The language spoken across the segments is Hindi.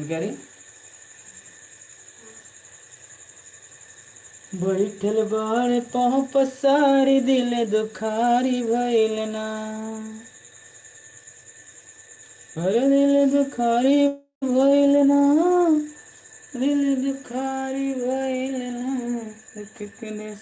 करी बैठल बाड़े पाँव पसारी दिल दुखारी भइल ना अरे दिल दुखारी भइल ना दिल दुखारी भइल ना कितने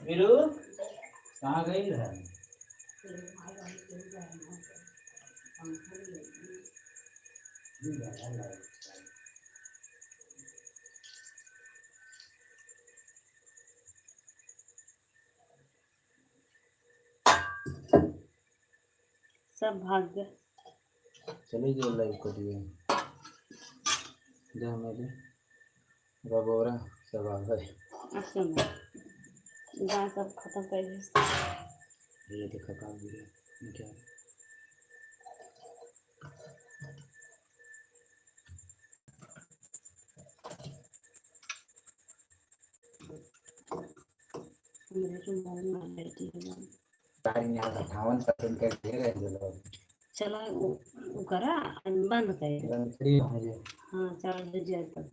वीरू कहाँ गई है? सब भाग गए। चले गए लाइव कर दिए जहाँ मेरे रबोरा सब आ गए। अच्छा गाय सब खत्म कर दिए। ये देखा काम भी है क्या मेरे जो मन में बैठी है तारी यहाँ 58% का घेर है जो लोग चलो वो करा बंद कर बंद करी मुझे हाँ 4 बजे तक